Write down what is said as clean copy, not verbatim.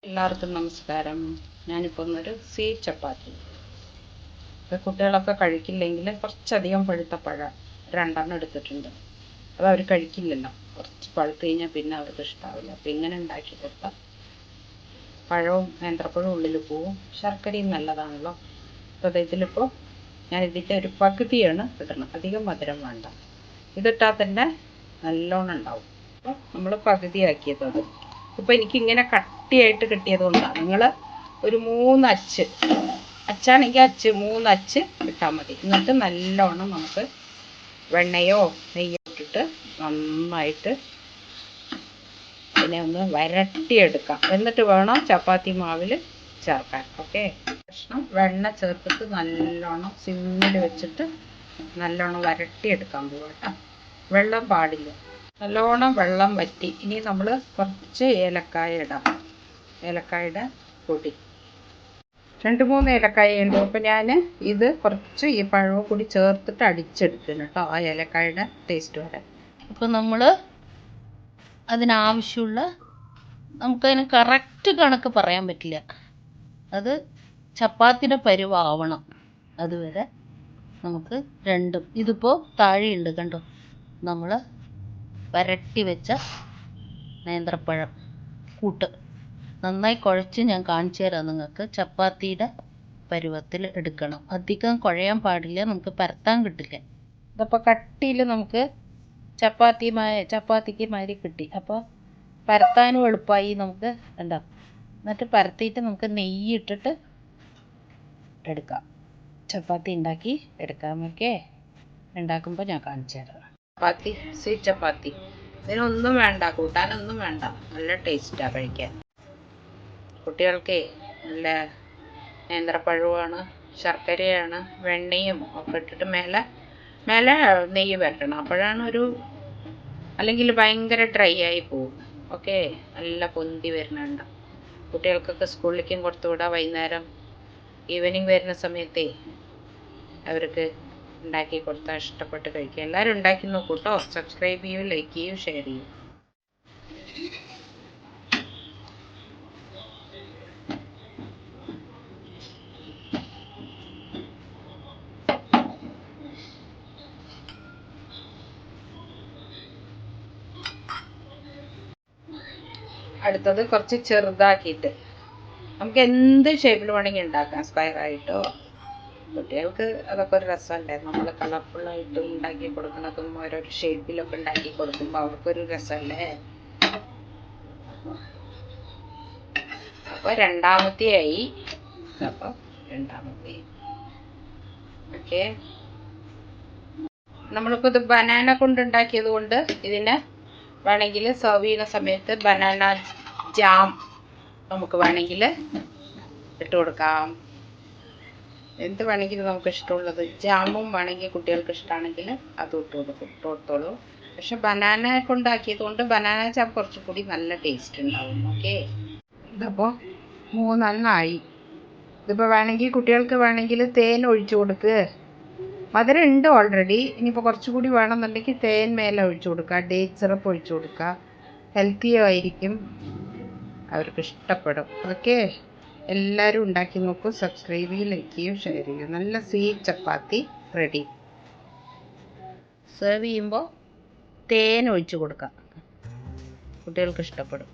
എല്ലാവർക്കും നമസ്കാരം. ഞാനിപ്പോൾ ഒരു സ്വീറ്റ് ചപ്പാത്തി. ഇപ്പോൾ കുട്ടികളൊക്കെ കഴിക്കില്ലെങ്കിൽ കുറച്ചധികം പഴുത്ത പഴം രണ്ടെണ്ണം എടുത്തിട്ടുണ്ട്. അത് അവർ കഴിക്കില്ലല്ലോ, കുറച്ച് പഴുത്ത് കഴിഞ്ഞാൽ പിന്നെ അവർക്ക് ഇഷ്ടാവില്ല. അപ്പോൾ ഇങ്ങനെ ഉണ്ടാക്കി കൊടുത്താൽ പഴവും നേന്ത്രപ്പഴവും ഉള്ളിൽ പോവും, ശർക്കരയും നല്ലതാണല്ലോ. അപ്പോൾ ഇതിലിപ്പോൾ ഞാൻ ഇതിൻ്റെ ഒരു പകുതിയാണ് ഇടണം, അധികം മധുരം വേണ്ട. ഇതിട്ടാൽ തന്നെ നല്ലോണം ഉണ്ടാവും. അപ്പോൾ നമ്മൾ പകുതിയാക്കിയത് അത്. ഇപ്പോൾ എനിക്കിങ്ങനെ കട്ടിയായിട്ട് കിട്ടിയത് കൊണ്ടാണ്. നിങ്ങൾ ഒരു 3 അച്ച് അച്ചാണെങ്കിൽ മൂന്ന് അച്ച് ഇട്ടാൽ മതി. എന്നിട്ട് നല്ലോണം നമുക്ക് വെണ്ണയോ നെയ്യോ ഇട്ടിട്ട് നന്നായിട്ട് ഇതിനെ ഒന്ന് വരട്ടിയെടുക്കാം. എന്നിട്ട് വേണം ചപ്പാത്തി മാവിൽ ചേർക്കാൻ. ഓക്കെ, കഷ്ണം വെണ്ണ ചേർത്തിട്ട് നല്ലോണം സിമ്മിൽ വെച്ചിട്ട് നല്ലോണം വരട്ടിയെടുക്കാൻ പോകട്ടോ. വെള്ളം പാടില്ല. നല്ലോണം വെള്ളം വറ്റി. ഇനി നമ്മൾ കുറച്ച് ഏലക്കായ ഇടാം, ഏലക്കായുടെ പൊടി 2-3 ഏലക്കായ ഉണ്ട്. അപ്പോൾ ഞാൻ ഇത് കുറച്ച് ഈ പഴവും കൂടി ചേർത്തിട്ട് അടിച്ചെടുക്കുന്നു കേട്ടോ, ആ ഏലക്കായുടെ ടേസ്റ്റ് വരാൻ. അപ്പോൾ നമ്മൾ അതിനാവശ്യമുള്ള, നമുക്കതിന് കറക്റ്റ് കണക്ക് പറയാൻ പറ്റില്ല, അത് ചപ്പാത്തിയുടെ പരുവാവണം. അതുവരെ നമുക്ക് രണ്ടും, ഇതിപ്പോൾ താഴെയുണ്ട് കണ്ടോ, നമ്മൾ വരട്ടി വെച്ച നേന്ത്രപ്പഴം കൂട്ട് നന്നായി കുഴച്ച് ഞാൻ കാണിച്ചു തരാം നിങ്ങൾക്ക്. ചപ്പാത്തിയുടെ പരുവത്തിൽ എടുക്കണം, അധികം കുഴയാൻ പാടില്ല, നമുക്ക് പരത്താൻ കിട്ടില്ല. ഇതപ്പോൾ കട്ടിയിൽ നമുക്ക് ചപ്പാത്തിക്ക് മാതിരി കിട്ടി. അപ്പോൾ പരത്താനും എളുപ്പമായി നമുക്ക്. ഉണ്ടാവും. എന്നിട്ട് പരത്തിയിട്ട് നമുക്ക് നെയ്യ് ഇട്ടിട്ട് എടുക്കാം, ചപ്പാത്തി ഉണ്ടാക്കി എടുക്കാം. ഓക്കെ, ഉണ്ടാക്കുമ്പോൾ ഞാൻ കാണിച്ചു തരാം. ചപ്പാത്തി, സ്വീറ്റ് ചപ്പാത്തി, ഇതിനൊന്നും വേണ്ട, കൂട്ടാനൊന്നും വേണ്ട, നല്ല ടേസ്റ്റാണ് കഴിക്കാൻ. കുട്ടികൾക്ക് നല്ല നേന്ത്രപ്പഴമാണ്, ശർക്കരയാണ്, വെണ്ണയും ഒക്കെ ഇട്ടിട്ട് മേലെ നെയ്യ് വരട്ടണം. അപ്പോഴാണ് അല്ലെങ്കിൽ ഭയങ്കര ഡ്രൈ ആയി പോകും. ഓക്കെ, നല്ല പൊന്തി വരുന്നുണ്ട്. കുട്ടികൾക്കൊക്കെ സ്കൂളിലേക്കും കൊടുത്തു വിടാം. വൈകുന്നേരം ഈവനിങ് വരുന്ന സമയത്തേ അവർക്ക് ഉണ്ടാക്കി കൊടുത്താൽ ഇഷ്ടപ്പെട്ട് കഴിക്കുക. എല്ലാവരും ഉണ്ടാക്കി നോക്കൂ കേട്ടോ. സബ്സ്ക്രൈബ് ചെയ്യൂ, ലൈക്ക് ചെയ്യൂ, ഷെയർ ചെയ്യൂ. അടുത്തത് കുറച്ച് ചെറുതാക്കിയിട്ട് നമുക്ക് എന്ത് ഷേപ്പിൽ വേണമെങ്കിൽ ഉണ്ടാക്കാം. സ്ക്വയർ ആയിട്ടോ. കുട്ടികൾക്ക് അതൊക്കെ ഒരു രസമല്ലേ, നമ്മൾ കളർഫുള്ളായിട്ട് ഉണ്ടാക്കി കൊടുക്കുന്നതും ഓരോരോ ഷേപ്പിലൊക്കെ ഉണ്ടാക്കി കൊടുക്കുമ്പോൾ അവർക്കൊരു രസമല്ലേ. അപ്പോൾ രണ്ടാമത്തെയായി. ഓക്കെ, നമ്മളിപ്പോൾ ഇത് ബനാന കൊണ്ട് ഉണ്ടാക്കിയത് കൊണ്ട് ഇതിനെ വേണമെങ്കിൽ സെർവ് ചെയ്യുന്ന സമയത്ത് ബനാന ജാം നമുക്ക് വേണമെങ്കിൽ ഇട്ട് കൊടുക്കാം. എന്ത് വേണമെങ്കിലും നമുക്ക് ഇഷ്ടമുള്ളത്, ജാമും വേണമെങ്കിൽ കുട്ടികൾക്ക് ഇഷ്ടമാണെങ്കിൽ അത് ഇട്ട് കൊടുത്തോളൂ. പക്ഷെ ബനാന കൊണ്ടാക്കിയത് കൊണ്ട് ബനാന ജാം കുറച്ചും കൂടി നല്ല ടേസ്റ്റ് ഉണ്ടാവും. ഓക്കെ, ഇതപ്പോൾ 3 ഇതിപ്പോൾ വേണമെങ്കിൽ കുട്ടികൾക്ക് വേണമെങ്കിൽ തേൻ ഒഴിച്ചു കൊടുക്കുക. മധുരം ഉണ്ട് ഓൾറെഡി. ഇനിയിപ്പോൾ കുറച്ചുകൂടി വേണമെന്നുണ്ടെങ്കിൽ തേൻ മേലെ ഒഴിച്ചു കൊടുക്കുക, ഡേറ്റ് സിറപ്പ് ഒഴിച്ചു കൊടുക്കുക. ഹെൽത്തിയും ആയിരിക്കും, അവർക്ക് ഇഷ്ടപ്പെടും. ഓക്കെ, എല്ലാവരും ഉണ്ടാക്കി നോക്കൂ. സബ്സ്ക്രൈബ് ചെയ്യൂ, ലൈക്ക് ചെയ്യൂ, ഷെയർ ചെയ്യൂ. നല്ല സ്വീറ്റ് ചപ്പാത്തി റെഡി. സെർവ് ചെയ്യുമ്പോൾ തേൻ ഒഴിച്ച് കൊടുക്കാം, കുട്ടികൾക്ക് ഇഷ്ടപ്പെടും.